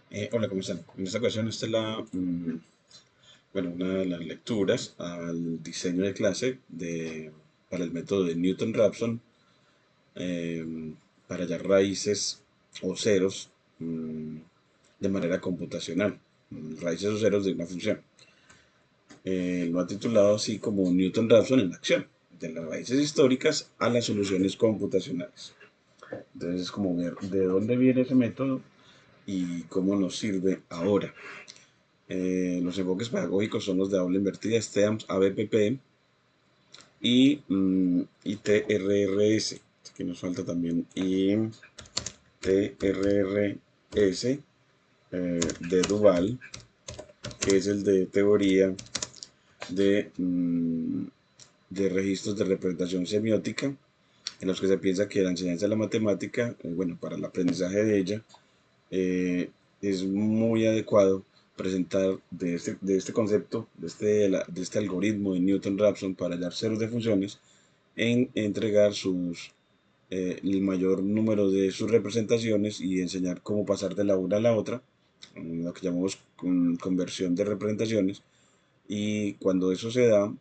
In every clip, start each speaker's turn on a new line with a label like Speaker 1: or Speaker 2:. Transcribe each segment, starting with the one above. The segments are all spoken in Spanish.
Speaker 1: Hola, ¿cómo están? En esta ocasión esta es una de las lecturas al diseño de clase para el método de Newton-Raphson para hallar raíces o ceros de manera computacional, raíces o ceros de una función. Lo ha titulado así como Newton-Raphson en acción, de las raíces históricas a las soluciones computacionales. Entonces es como ver de dónde viene ese método y cómo nos sirve ahora. Los enfoques pedagógicos son los de aula invertida, STEAMS, ABPP y ITRRS. Aquí nos falta también ITRRS de Duval, que es el de teoría de, mm, de registros de representación semiótica, en los que se piensa que la enseñanza de la matemática, para el aprendizaje de ella, eh, es muy adecuado presentar de este concepto, de este algoritmo de Newton-Raphson para hallar ceros de funciones, en entregar el mayor número de sus representaciones y enseñar cómo pasar de la una a la otra, lo que llamamos conversión de representaciones. Y cuando eso se da,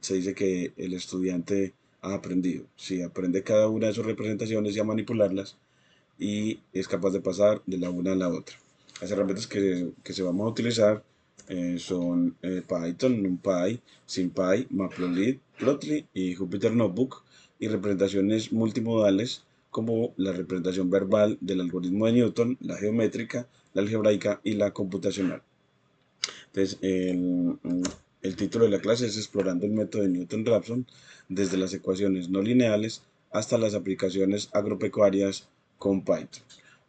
Speaker 1: se dice que el estudiante ha aprendido. Si aprende cada una de sus representaciones y a manipularlas, y es capaz de pasar de la una a la otra. Las herramientas que se vamos a utilizar son Python, NumPy, SymPy, Matplotlib, Plotly y Jupyter Notebook, y representaciones multimodales como la representación verbal del algoritmo de Newton, la geométrica, la algebraica y la computacional. Entonces, el título de la clase es Explorando el método de Newton-Raphson desde las ecuaciones no lineales hasta las aplicaciones agropecuarias con Python,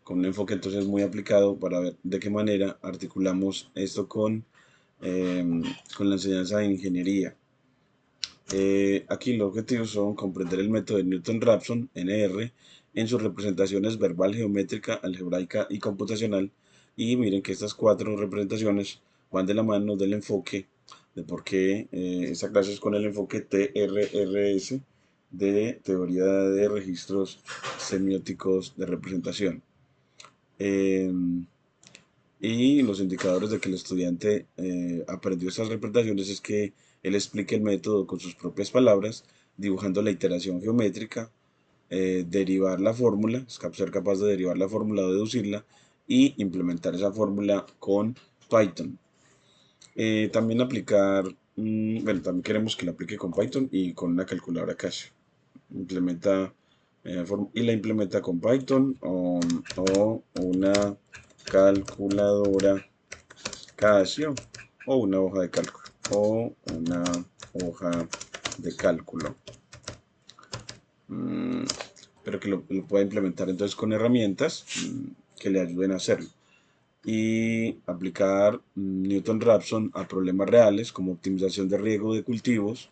Speaker 1: con un enfoque entonces muy aplicado para ver de qué manera articulamos esto con la enseñanza de ingeniería. Aquí los objetivos son comprender el método de Newton-Raphson, NR, en sus representaciones verbal, geométrica, algebraica y computacional. Y miren que estas cuatro representaciones van de la mano del enfoque, de por qué esta clase es con el enfoque TRRS de teoría de registros semióticos de representación. Eh, y los indicadores de que el estudiante aprendió estas representaciones es que él explique el método con sus propias palabras, dibujando la iteración geométrica, derivar la fórmula, ser capaz de derivar la fórmula o deducirla y implementar esa fórmula con Python. También también queremos que la aplique con Python y con una calculadora Casio. Implementa y la implementa con Python o una calculadora Casio o una hoja de cálculo o una hoja de cálculo. Mm, pero que lo pueda implementar entonces con herramientas que le ayuden a hacerlo y aplicar Newton-Raphson a problemas reales como optimización de riego de cultivos.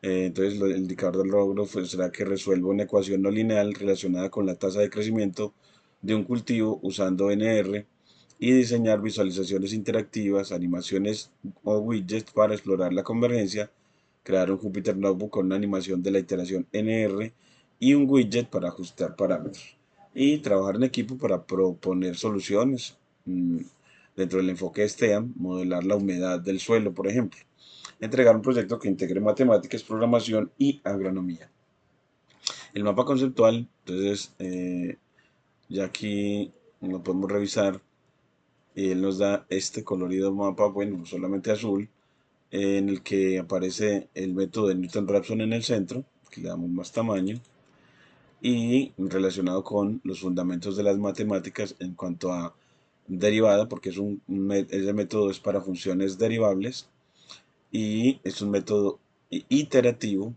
Speaker 1: Entonces el indicador del logro será que resuelva una ecuación no lineal relacionada con la tasa de crecimiento de un cultivo usando NR, y diseñar visualizaciones interactivas, animaciones o widgets para explorar la convergencia, crear un Jupyter Notebook con una animación de la iteración NR y un widget para ajustar parámetros, y trabajar en equipo para proponer soluciones. mm, Dentro del enfoque STEAM, modelar la humedad del suelo, por ejemplo. Entregar un proyecto que integre matemáticas, programación y agronomía. El mapa conceptual, entonces, ya aquí lo podemos revisar. Y él nos da este colorido mapa, bueno, solamente azul, en el que aparece el método de Newton-Raphson en el centro, que le damos más tamaño, y relacionado con los fundamentos de las matemáticas en cuanto a derivada, porque ese método es para funciones derivables, y es un método iterativo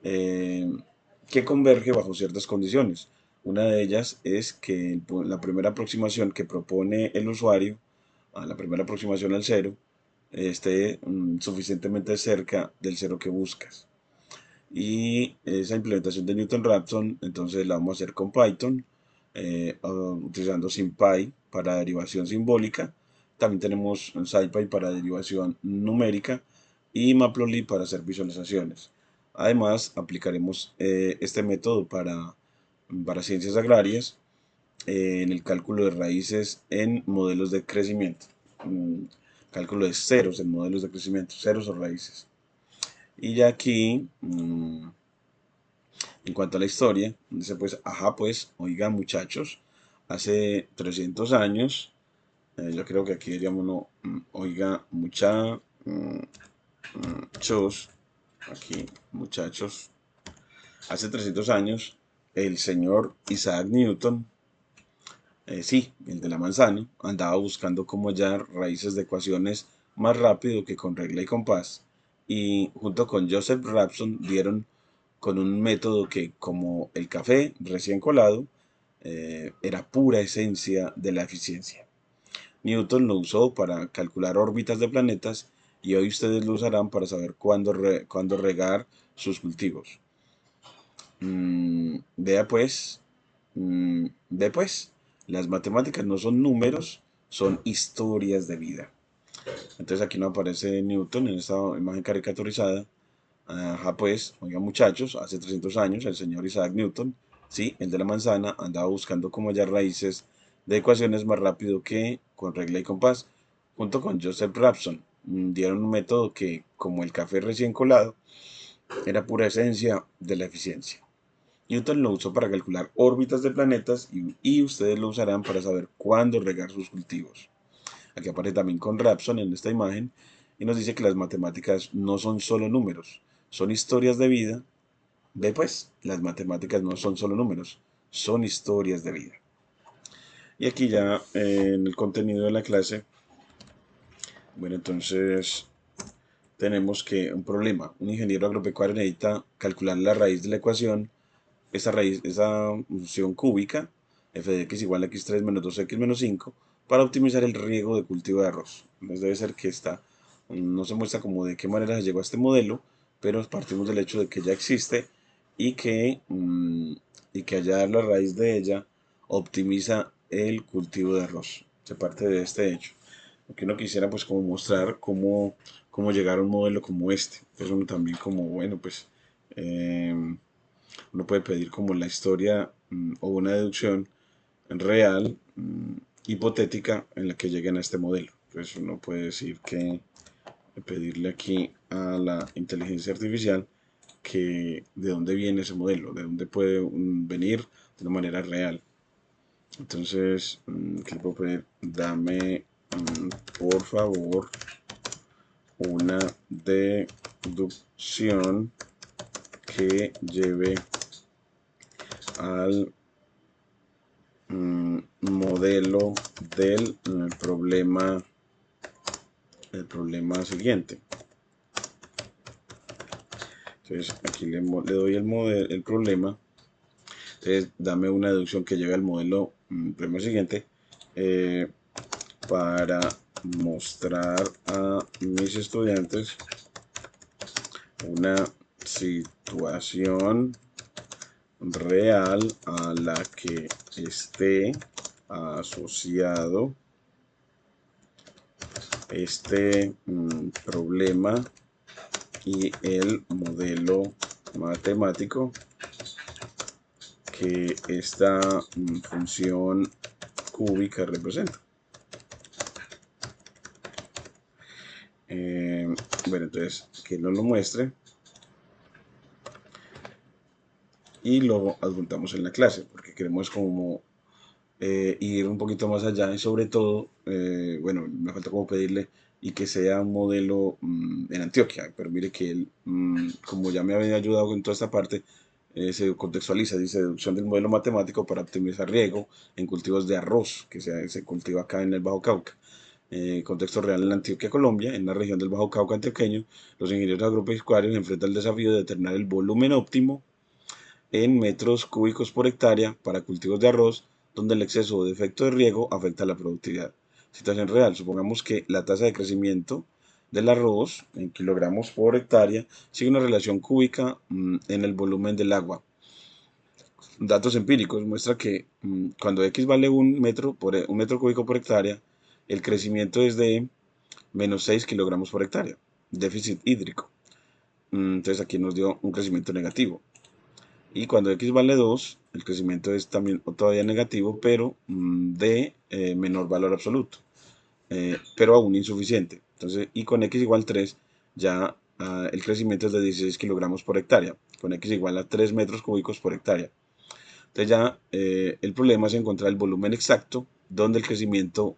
Speaker 1: eh, que converge bajo ciertas condiciones. Una de ellas es que la primera aproximación que propone el usuario, a la primera aproximación al cero, esté suficientemente cerca del cero que buscas. Y esa implementación de Newton-Raphson, entonces la vamos a hacer con Python, utilizando SymPy para derivación simbólica. También tenemos SciPy para derivación numérica y Matplotlib para hacer visualizaciones. Además, aplicaremos este método para ciencias agrarias, en el cálculo de raíces en modelos de crecimiento. Cálculo de ceros en modelos de crecimiento, ceros o raíces. Y ya aquí, en cuanto a la historia, dice pues, ajá, pues, oiga muchachos, hace 300 años, yo creo que aquí diríamos, no, oiga muchachos, aquí muchachos, hace 300 años, el señor Isaac Newton, sí, el de la manzana, andaba buscando cómo hallar raíces de ecuaciones más rápido que con regla y compás, y junto con Joseph Rabson dieron con un método que, como el café recién colado, era pura esencia de la eficiencia. Newton lo usó para calcular órbitas de planetas y hoy ustedes lo usarán para saber cuándo regar sus cultivos. Vea pues, ve pues, las matemáticas no son números, son historias de vida. Entonces aquí no aparece Newton en esta imagen caricaturizada. Ajá, pues, oiga muchachos, hace 300 años el señor Isaac Newton, sí, el de la manzana, andaba buscando cómo hallar raíces de ecuaciones más rápido que con regla y compás, junto con Joseph Rabson. Dieron un método que, como el café recién colado, era pura esencia de la eficiencia. Newton lo usó para calcular órbitas de planetas y ustedes lo usarán para saber cuándo regar sus cultivos. Aquí aparece también con Rabson en esta imagen y nos dice que las matemáticas no son solo números, son historias de vida. Ve pues, las matemáticas no son solo números, son historias de vida. Y aquí ya en el contenido de la clase, bueno, entonces tenemos que un problema. Un ingeniero agropecuario necesita calcular la raíz de la ecuación, esa función cúbica, f de x igual a x3 menos 2x menos 5, para optimizar el riego de cultivo de arroz. Entonces debe ser que no se muestra como de qué manera se llegó a este modelo, pero partimos del hecho de que ya existe y que hallar la raíz de ella optimiza el cultivo de arroz. Se parte de este hecho. Aunque uno quisiera pues como mostrar cómo llegar a un modelo como este. Entonces uno también como, bueno, pues uno puede pedir como la historia o una deducción real, hipotética, en la que lleguen a este modelo. Entonces uno puede decir que pedirle aquí a la inteligencia artificial que de dónde viene ese modelo, de dónde puede venir de una manera real. Entonces, ¿qué le puedo pedir? Dame, por favor, una deducción que lleve al modelo del problema siguiente. Entonces aquí le doy el problema. Entonces dame una deducción que lleve al modelo problema siguiente para mostrar a mis estudiantes una situación real a la que esté asociado este problema y el modelo matemático que esta función cúbica representa. Bueno, entonces que nos lo muestre y lo adjuntamos en la clase porque queremos como ir un poquito más allá y sobre todo, bueno, me falta como pedirle y que sea un modelo en Antioquia, pero mire que él, como ya me había ayudado con toda esta parte, se contextualiza, dice deducción del modelo matemático para optimizar riego en cultivos de arroz, que se cultiva acá en el Bajo Cauca. Contexto real en Antioquia, Colombia, en la región del Bajo Cauca antioqueño, los ingenieros agropecuarios enfrentan el desafío de determinar el volumen óptimo en metros cúbicos por hectárea para cultivos de arroz, donde el exceso o defecto de riego afecta la productividad. Situación real, supongamos que la tasa de crecimiento del arroz en kilogramos por hectárea sigue una relación cúbica en el volumen del agua. Datos empíricos muestra que cuando X vale un metro cúbico por hectárea, el crecimiento es de menos 6 kilogramos por hectárea, déficit hídrico. Entonces aquí nos dio un crecimiento negativo. Y cuando X vale 2, el crecimiento es también todavía negativo, pero de menor valor absoluto, pero aún insuficiente. Entonces, y con x igual 3, ya el crecimiento es de 16 kilogramos por hectárea, con x igual a 3 metros cúbicos por hectárea. Entonces ya el problema es encontrar el volumen exacto donde el crecimiento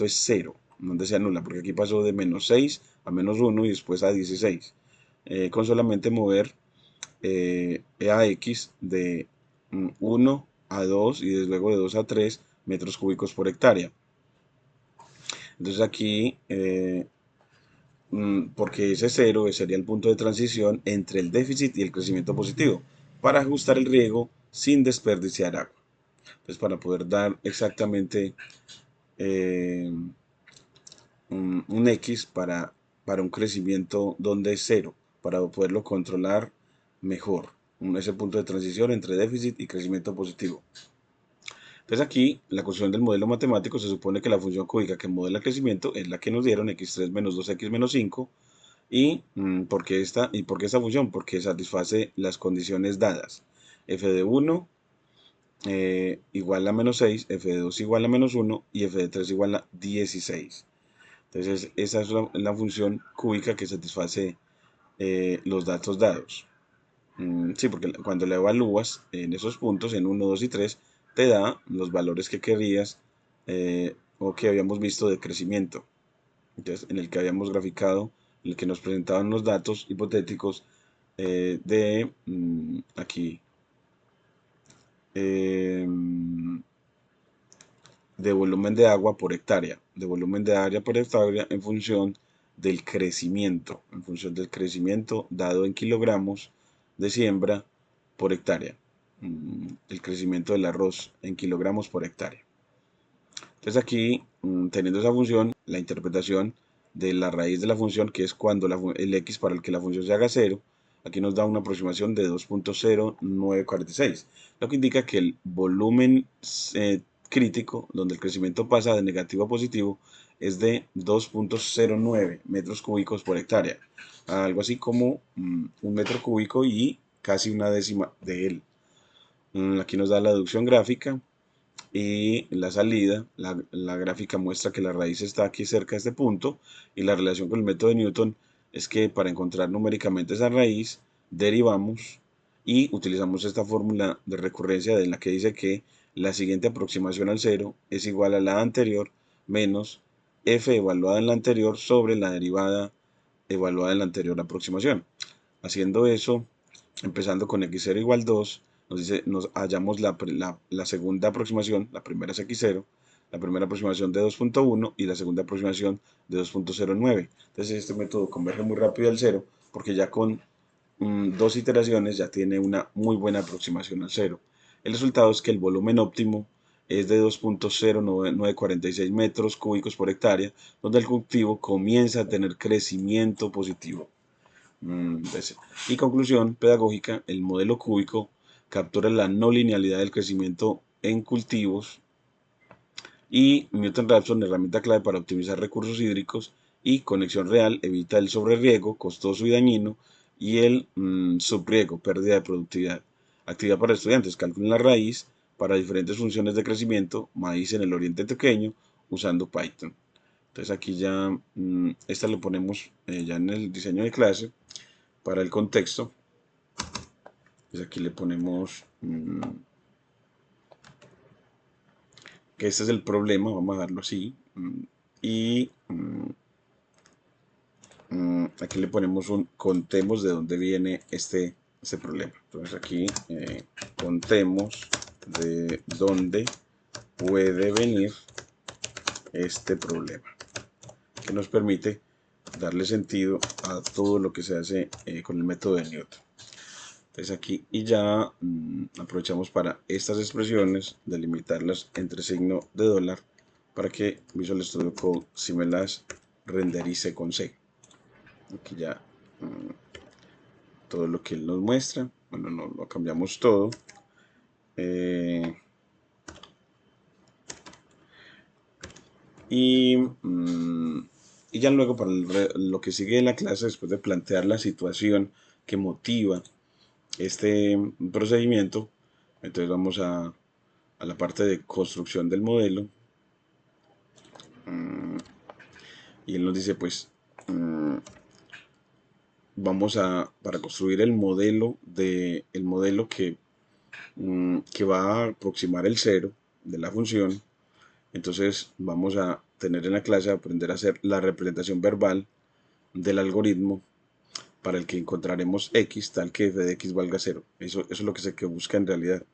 Speaker 1: es cero, donde se anula, porque aquí pasó de menos 6 a menos 1 y después a 16. Con solamente mover a x de 1 a 2 y desde luego de 2 a 3 metros cúbicos por hectárea. Entonces aquí, porque ese cero sería el punto de transición entre el déficit y el crecimiento positivo, para ajustar el riego sin desperdiciar agua. Entonces para poder dar exactamente eh, un X para un crecimiento donde es cero, para poderlo controlar mejor, ese punto de transición entre déficit y crecimiento positivo. Entonces aquí, la construcción del modelo matemático, se supone que la función cúbica que modela el crecimiento es la que nos dieron, x3 menos 2x menos 5, y ¿por qué esta función? Porque satisface las condiciones dadas, f de 1 igual a menos 6, f de 2 igual a menos 1 y f de 3 igual a 16. Entonces, esa es la función cúbica que satisface los datos dados. Sí, porque cuando la evalúas en esos puntos, en 1, 2 y 3, te da los valores que querías o que habíamos visto de crecimiento. Entonces, en el que habíamos graficado, en el que nos presentaban los datos hipotéticos de aquí. Eh, de volumen de agua por hectárea, de volumen de área por hectárea en función del crecimiento dado en kilogramos de siembra por hectárea, el crecimiento del arroz en kilogramos por hectárea. Entonces aquí, teniendo esa función, la interpretación de la raíz de la función, que es cuando el x para el que la función se haga cero, aquí nos da una aproximación de 2.0946, lo que indica que el volumen crítico, donde el crecimiento pasa de negativo a positivo, es de 2.09 metros cúbicos por hectárea, algo así como un metro cúbico y casi una décima de él. Aquí nos da la deducción gráfica y la salida, la gráfica muestra que la raíz está aquí cerca de este punto, y la relación con el método de Newton es que para encontrar numéricamente esa raíz derivamos y utilizamos esta fórmula de recurrencia de la que dice que la siguiente aproximación al cero es igual a la anterior menos f evaluada en la anterior sobre la derivada evaluada en la anterior aproximación. Haciendo eso, empezando con x0 igual 2, nos hallamos la segunda aproximación, la primera es x0, la primera aproximación de 2.1 y la segunda aproximación de 2.09. Entonces este método converge muy rápido al cero, porque ya con dos iteraciones ya tiene una muy buena aproximación al cero. El resultado es que el volumen óptimo es de 2.0946 metros cúbicos por hectárea, donde el cultivo comienza a tener crecimiento positivo. Y conclusión pedagógica, el modelo cúbico captura la no linealidad del crecimiento en cultivos, y Newton-Raphson, herramienta clave para optimizar recursos hídricos, y conexión real, evita el sobreriego costoso y dañino y el subriego, pérdida de productividad. Actividad para estudiantes, calculen la raíz para diferentes funciones de crecimiento, maíz en el oriente pequeño, usando Python. Entonces aquí ya, esta lo ponemos ya en el diseño de clase para el contexto. Pues aquí le ponemos que este es el problema, vamos a darlo así, y aquí le ponemos contemos de dónde viene este problema. Entonces aquí contemos de dónde puede venir este problema, que nos permite darle sentido a todo lo que se hace con el método de Newton. Entonces aquí, y ya aprovechamos para estas expresiones delimitarlas entre signo de dólar para que Visual Studio Code si me las renderice con C. Aquí ya todo lo que él nos muestra, bueno, no lo cambiamos todo. Y ya luego para lo que sigue de la clase, después de plantear la situación que motiva este procedimiento, entonces vamos a la parte de construcción del modelo. Y él nos dice, pues, para construir el modelo que va a aproximar el cero de la función, entonces vamos a tener en la clase aprender a hacer la representación verbal del algoritmo para el que encontraremos x tal que f de x valga 0. Eso es lo que se busca en realidad.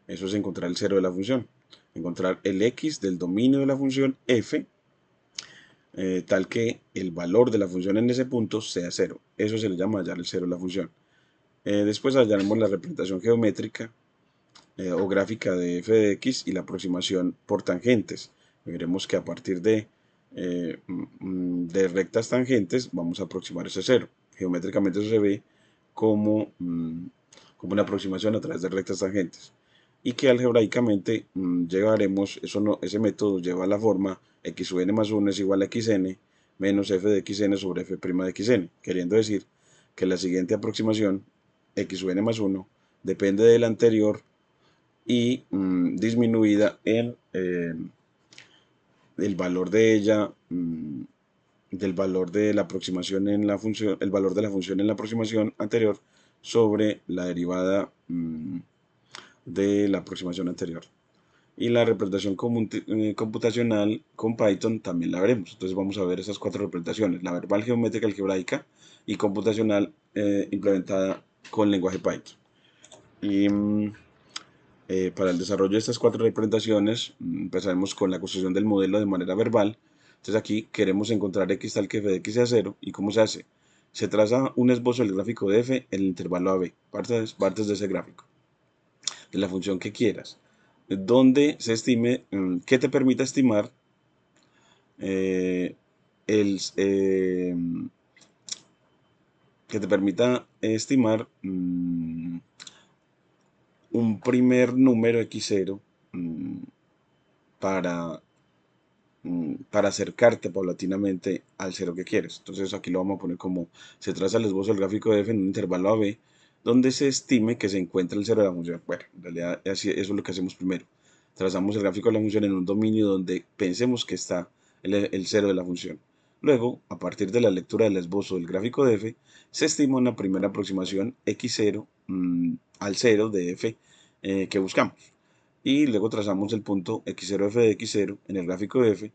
Speaker 1: Eso es encontrar el cero de la función. Encontrar el x del dominio de la función f tal que el valor de la función en ese punto sea 0. Eso se le llama hallar el cero de la función. Después hallaremos la representación geométrica o gráfica de f de x y la aproximación por tangentes. Veremos que a partir de rectas tangentes vamos a aproximar ese cero. Geométricamente eso se ve como, como una aproximación a través de rectas tangentes. Y que algebraicamente llevaremos, ese método lleva a la forma x sub n más 1 es igual a xn menos f de xn sobre f' de xn, queriendo decir que la siguiente aproximación, x sub n más 1, depende de la anterior y disminuida en el valor de ella, del valor de la aproximación en la función, el valor de la función en la aproximación anterior sobre la derivada de la aproximación anterior. Y la representación computacional con Python también la veremos. Entonces vamos a ver esas 4 representaciones: la verbal, geométrica, algebraica y computacional implementada con lenguaje Python. Y para el desarrollo de estas 4 representaciones empezaremos con la construcción del modelo de manera verbal. Entonces aquí queremos encontrar x tal que f de x sea 0. ¿Y cómo se hace? Se traza un esbozo del gráfico de f en el intervalo AB, partes de ese gráfico, de la función que quieras, donde se estime, que te permita estimar el, que te permita estimar un primer número x0 para, para acercarte paulatinamente al cero que quieres. Entonces aquí lo vamos a poner como se traza el esbozo del gráfico de f en un intervalo AB donde se estime que se encuentra el cero de la función. Bueno, en realidad eso es lo que hacemos primero. Trazamos el gráfico de la función en un dominio donde pensemos que está el cero de la función. Luego, a partir de la lectura del esbozo del gráfico de f, se estima una primera aproximación x0 al cero de f que buscamos. Y luego trazamos el punto x0f de x0 en el gráfico de f.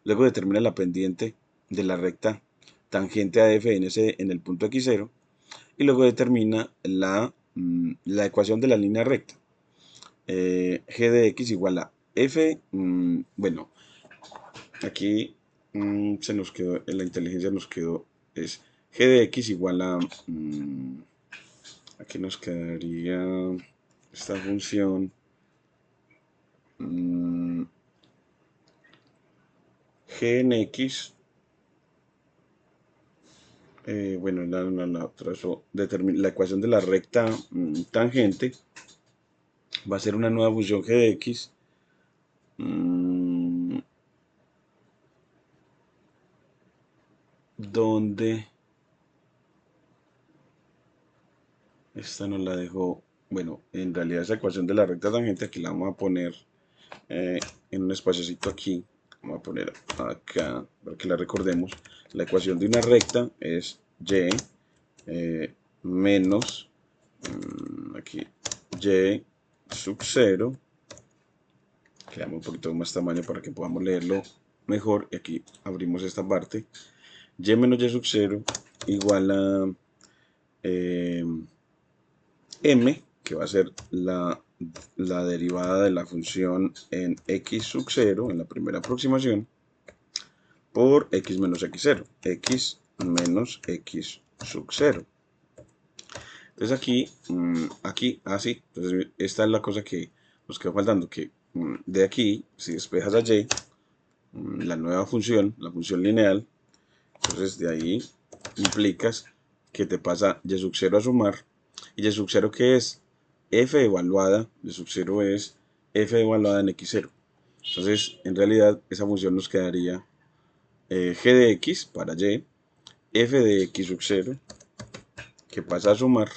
Speaker 1: Luego determina la pendiente de la recta tangente a f en el punto x0. Y luego determina la ecuación de la línea recta. G de x igual a f, bueno, aquí se nos quedó, en la inteligencia nos quedó, es g de x igual a, aquí nos quedaría esta función, g en x, bueno, la ecuación de la recta tangente va a ser una nueva función g de x donde esta nos la dejó, bueno, en realidad esa ecuación de la recta tangente aquí la vamos a poner en un espaciocito aquí, vamos a poner acá para que la recordemos. La ecuación de una recta es y menos aquí y sub 0, le damos un poquito más tamaño para que podamos leerlo mejor, y aquí abrimos esta parte, y menos y sub 0 igual a m, que va a ser la derivada de la función en x sub 0 en la primera aproximación por x menos x0, x menos x sub 0. Entonces aquí, así, entonces esta es la cosa que nos quedó faltando, que de aquí, si despejas a y, la nueva función, la función lineal, entonces de ahí implicas que te pasa y sub 0 a sumar, y y sub 0 que es f evaluada, y sub 0 es f evaluada en x0. Entonces en realidad esa función nos quedaría g de x para y, f de x sub 0, que pasa a sumar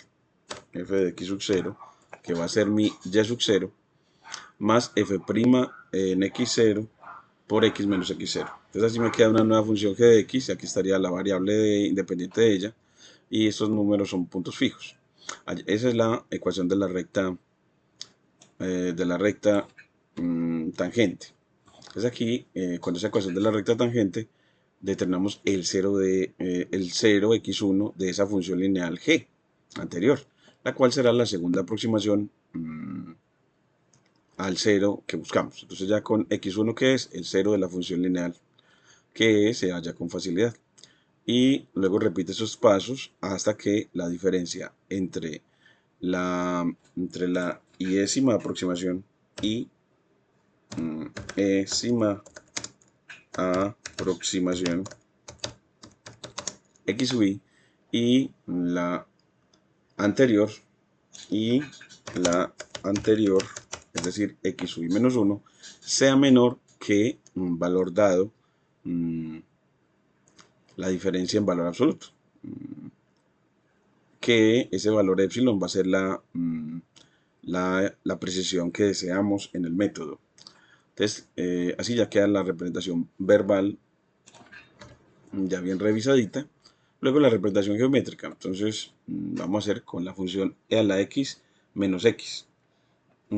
Speaker 1: f de x sub 0, que va a ser mi y sub 0, más f' en x0 por x menos x0. Entonces así me queda una nueva función g de x, y aquí estaría la variable independiente de ella, y estos números son puntos fijos. Esa es la ecuación de la recta tangente. Entonces aquí, con esa ecuación de la recta tangente, determinamos el 0 x1 de esa función lineal g anterior, la cual será la segunda aproximación al 0 que buscamos. Entonces ya con x1, que es el 0 de la función lineal, que se halla con facilidad. Y luego repite esos pasos hasta que la diferencia entre la iésima aproximación y ésima aproximación x sub y la anterior es decir, x sub menos 1, sea menor que un valor dado, la diferencia en valor absoluto, que ese valor epsilon va a ser la precisión que deseamos en el método. Entonces, así ya queda la representación verbal ya bien revisadita. Luego la representación geométrica. Entonces, vamos a hacer con la función e a la x menos x.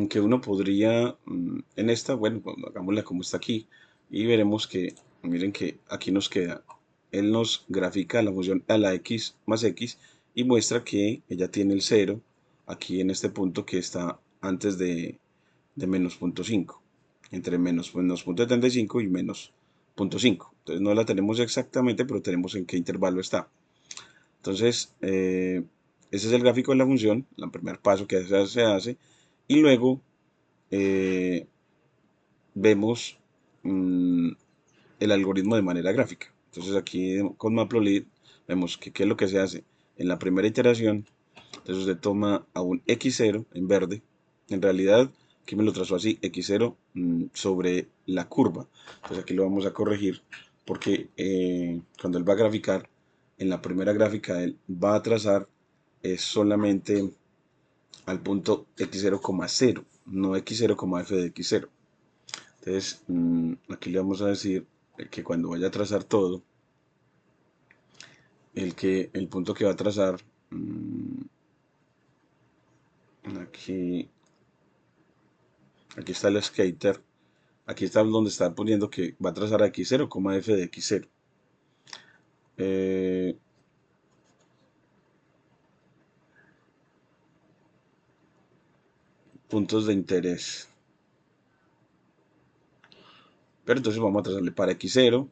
Speaker 1: Que uno podría, en esta, bueno, hagámosla como está aquí, y veremos que, miren que aquí nos queda, él nos grafica la función e a la x más x, y muestra que ella tiene el 0 aquí en este punto que está antes de menos 0.5, entre menos 0.75 y menos 0.5. Entonces no la tenemos exactamente, pero tenemos en qué intervalo está. Entonces, ese es el gráfico de la función, el primer paso que se hace, y luego vemos el algoritmo de manera gráfica. Entonces aquí con Matplotlib vemos que qué es lo que se hace en la primera iteración. Entonces usted toma a un x0 en verde, en realidad aquí me lo trazó así, x0 sobre la curva. Entonces aquí lo vamos a corregir porque cuando él va a graficar, en la primera gráfica él va a trazar solamente al punto x0,0, no x0,f de x0. Entonces aquí le vamos a decir que cuando vaya a trazar todo, el punto que va a trazar, aquí está el skater, aquí está donde está poniendo que va a trazar a x0, f de x0. Puntos de interés. Pero entonces vamos a trazarle para x0.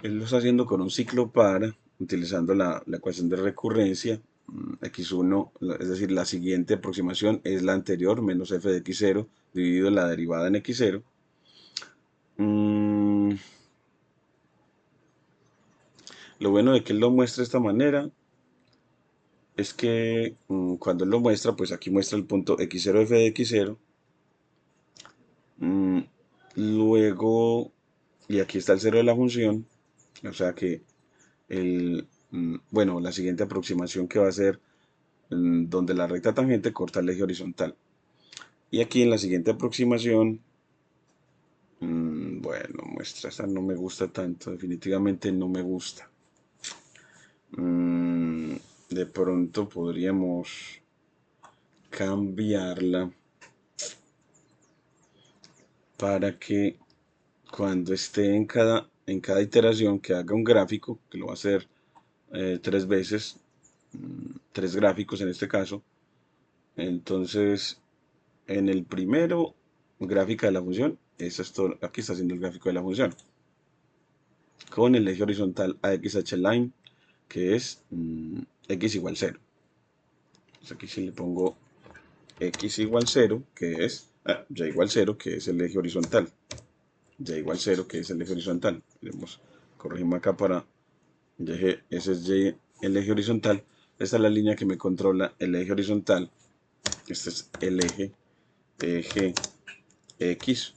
Speaker 1: Él lo está haciendo con un ciclo para, utilizando la ecuación de recurrencia. X1, es decir, la siguiente aproximación es la anterior, menos f de x0, dividido la derivada en x0. Lo bueno de que él lo muestre de esta manera es que cuando él lo muestra, pues aquí muestra el punto x0f de x0. Luego, y aquí está el 0 de la función, o sea que bueno, la siguiente aproximación que va a ser donde la recta tangente corta el eje horizontal. Y aquí en la siguiente aproximación, bueno, muestra, esta no me gusta tanto, definitivamente no me gusta. De pronto podríamos cambiarla para que cuando esté en cada iteración que haga un gráfico, que lo va a hacer 3 veces, 3 gráficos en este caso. Entonces, en el primero, gráfica de la función, aquí está haciendo el gráfico de la función, con el eje horizontal a xh line, que es x igual 0. Entonces aquí si le pongo x igual 0, que es y igual 0, que es el eje horizontal. Y igual 0, que es el eje horizontal. Corregimos acá para ese es y, el eje horizontal. Esta es la línea que me controla el eje horizontal. Este es el eje X.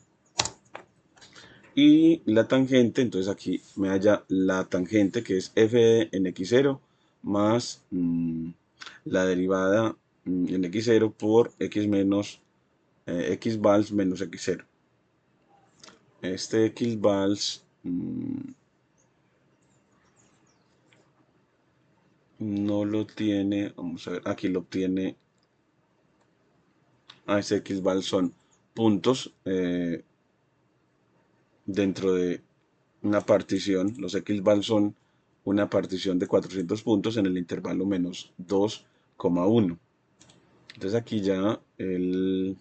Speaker 1: y la tangente, entonces aquí me halla la tangente que es f en x0 más la derivada en x0 por x menos x vals menos x0. Este x vals no lo tiene, vamos a ver, aquí lo obtiene, ese x vals son puntos dentro de una partición. Los x vals son una partición de 400 puntos en el intervalo menos 2,1. Entonces aquí ya él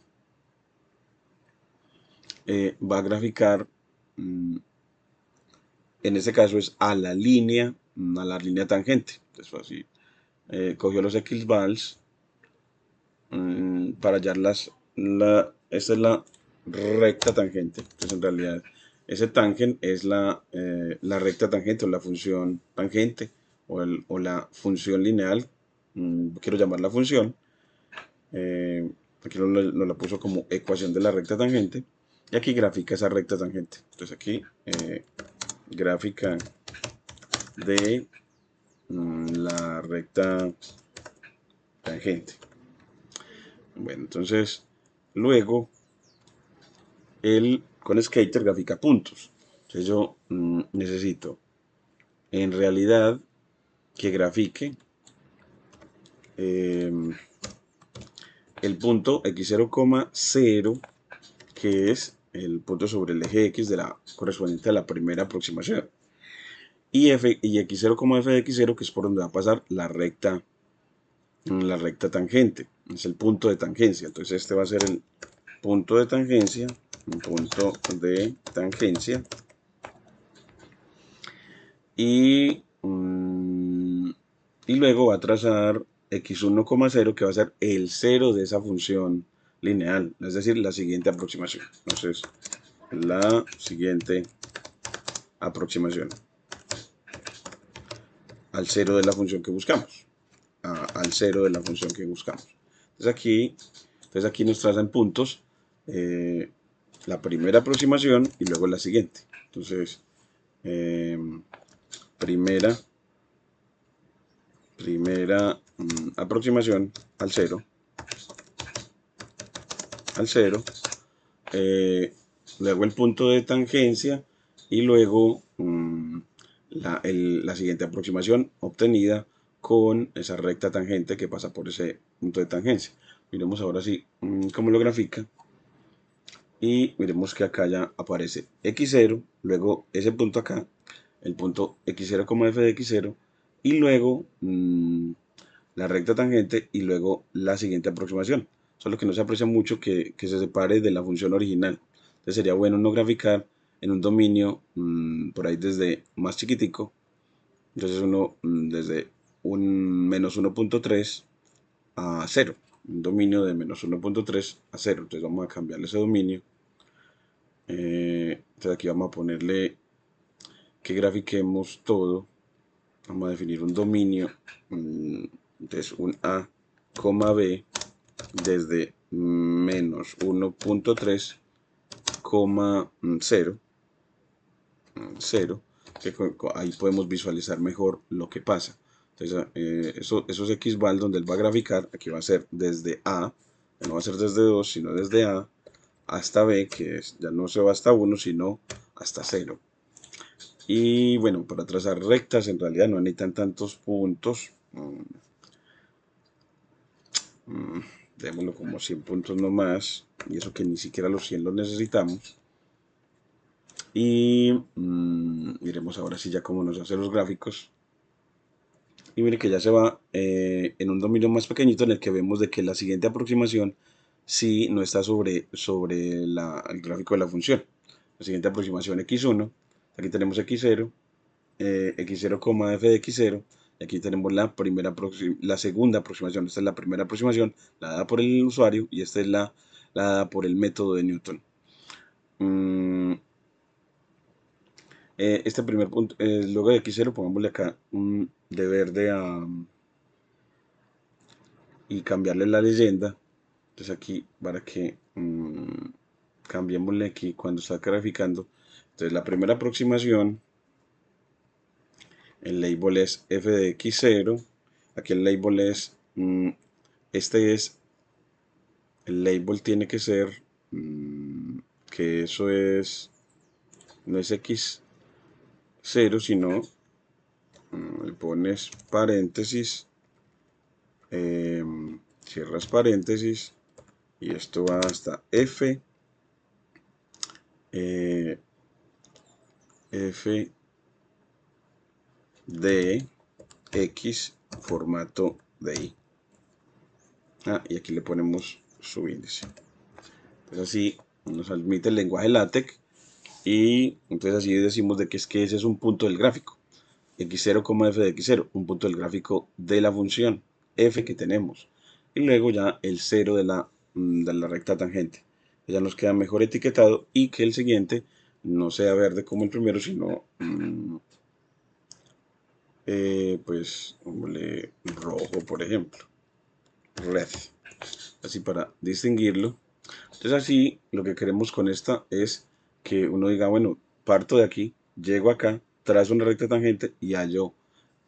Speaker 1: va a graficar, en este caso es a la línea tangente. Entonces así, cogió los x vals para hallar esta es la recta tangente. Entonces en realidad ese tangent es la recta tangente o la función tangente o la función lineal. Quiero llamarla función. Aquí nos la puso como ecuación de la recta tangente. Y aquí grafica esa recta tangente. Entonces aquí gráfica de la recta tangente. Bueno, entonces luego él con Skater grafica puntos. Entonces yo necesito en realidad que grafique el punto x0,0, que es el punto sobre el eje x de la correspondiente a la primera aproximación. Y x0, f de x0, que es por donde va a pasar la recta tangente. Es el punto de tangencia. Entonces este va a ser el punto de tangencia. Un punto de tangencia. Y luego va a trazar x1,0, que va a ser el cero de esa función lineal, es decir, la siguiente aproximación. Entonces, la siguiente aproximación al cero de la función que buscamos. Al cero de la función que buscamos. Entonces aquí nos trazan puntos la primera aproximación y luego la siguiente. Entonces, primera aproximación al cero, luego el punto de tangencia y luego la siguiente aproximación obtenida con esa recta tangente que pasa por ese punto de tangencia. Miremos ahora sí cómo lo grafica. Y miremos que acá ya aparece x0, luego ese punto acá, el punto x0, f de x0, y luego la recta tangente y luego la siguiente aproximación. Solo que no se aprecia mucho que se separe de la función original. Entonces sería bueno no graficar en un dominio por ahí desde más chiquitico. Entonces uno desde un menos 1,3 a 0. Un dominio de menos 1,3 a 0. Entonces vamos a cambiarle ese dominio. Entonces aquí vamos a ponerle que grafiquemos todo. Vamos a definir un dominio. Entonces un A, B desde menos 1,3, 0, que ahí podemos visualizar mejor lo que pasa. Entonces, esos x val donde él va a graficar, aquí va a ser desde A, no va a ser desde 2, sino desde A hasta B, que ya no se va hasta 1, sino hasta 0. Y bueno, para trazar rectas en realidad no necesitan tantos puntos. Démoslo como 100 puntos nomás, y eso que ni siquiera los 100 los necesitamos. Y miremos ahora sí ya cómo nos hace los gráficos. Y mire que ya se va en un dominio más pequeñito en el que vemos de que la siguiente aproximación sí no está sobre el gráfico de la función. La siguiente aproximación x1, aquí tenemos x0, x0, f de x0, y aquí tenemos la segunda aproximación. Esta es la primera aproximación, la dada por el usuario, y esta es la dada por el método de Newton. Este primer punto, luego de x0, pongámosle acá de verde y cambiarle la leyenda. Entonces aquí, para que cambiémosle aquí cuando está graficando, Entonces la primera aproximación, el label es f de x0, aquí el label es, el label tiene que ser, que eso es, no es x0, sino le pones paréntesis, cierras paréntesis, y esto va hasta f, f de x formato DI. Y aquí le ponemos su índice. Entonces así nos admite el lenguaje LaTeX, y entonces así decimos de que es que ese es un punto del gráfico. x0, f de x0, un punto del gráfico de la función f que tenemos. Y luego ya el 0 de la recta tangente. Ya nos queda mejor etiquetado, y que el siguiente no sea verde como el primero, sino pues rojo, por ejemplo, red, así para distinguirlo. Entonces así lo que queremos con esta es que uno diga, bueno, parto de aquí, llego acá, trazo una recta tangente y hallo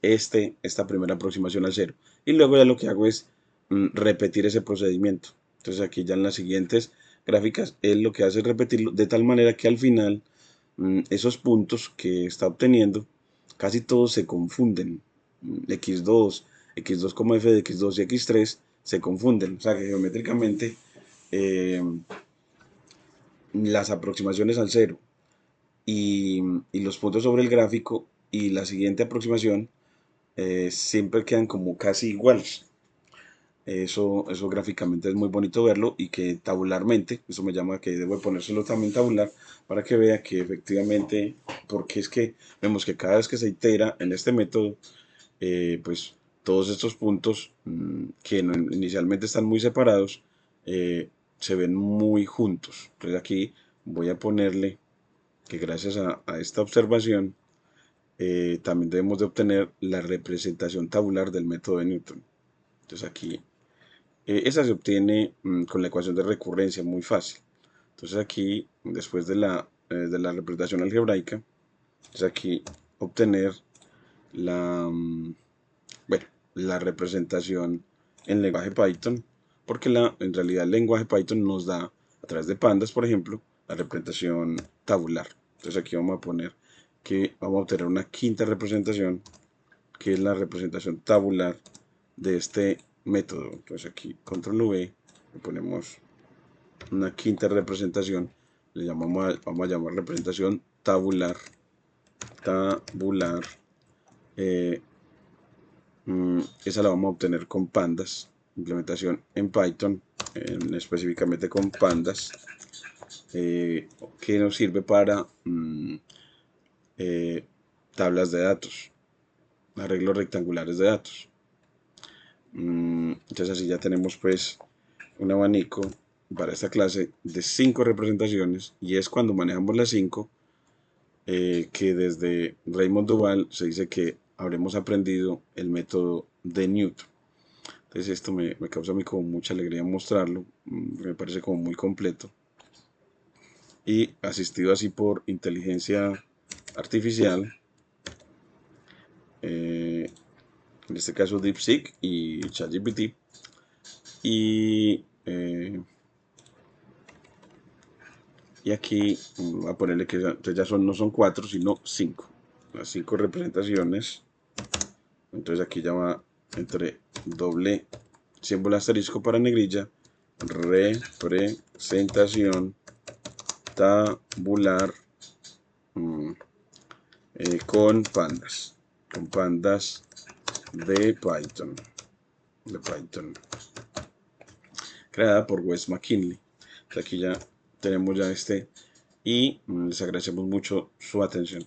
Speaker 1: esta primera aproximación al cero. Y luego ya lo que hago es repetir ese procedimiento. Entonces aquí ya en las siguientes gráficas él lo que hace es repetirlo de tal manera que al final esos puntos que está obteniendo casi todos se confunden. x2, x2, f de x2 y x3 se confunden. O sea que geométricamente eh, las aproximaciones al cero y los puntos sobre el gráfico y la siguiente aproximación siempre quedan como casi iguales. Eso gráficamente es muy bonito verlo, y que tabularmente, eso me llama que debo ponérselo también tabular para que vea que efectivamente, porque es que vemos que cada vez que se itera en este método, pues todos estos puntos que inicialmente están muy separados, se ven muy juntos. Entonces aquí voy a ponerle que gracias a esta observación también debemos de obtener la representación tabular del método de Newton. Entonces aquí esa se obtiene con la ecuación de recurrencia, muy fácil. Entonces aquí, después de la representación algebraica, entonces aquí obtener la, bueno, la representación en lenguaje Python, porque en realidad el lenguaje Python nos da, a través de pandas, por ejemplo, la representación tabular. Entonces aquí vamos a poner que vamos a obtener una quinta representación, que es la representación tabular de este método. Entonces aquí control V, le ponemos una quinta representación, vamos a llamar representación tabular, eh, esa la vamos a obtener con pandas, implementación en Python, específicamente con pandas, que nos sirve para tablas de datos, arreglos rectangulares de datos. Entonces así ya tenemos pues un abanico para esta clase de 5 representaciones, y es cuando manejamos las 5 que desde Raymond Duval se dice que habremos aprendido el método de Newton. Entonces esto me causa a mí como mucha alegría mostrarlo, me parece como muy completo, y asistido así por inteligencia artificial, en este caso DeepSeek y ChatGPT, y aquí voy a ponerle que ya no son 4 sino 5, las 5 representaciones. Entonces aquí ya va entre doble símbolo asterisco para negrilla, representación tabular con pandas de Python, creada por Wes McKinley. Entonces aquí ya tenemos ya y les agradecemos mucho su atención.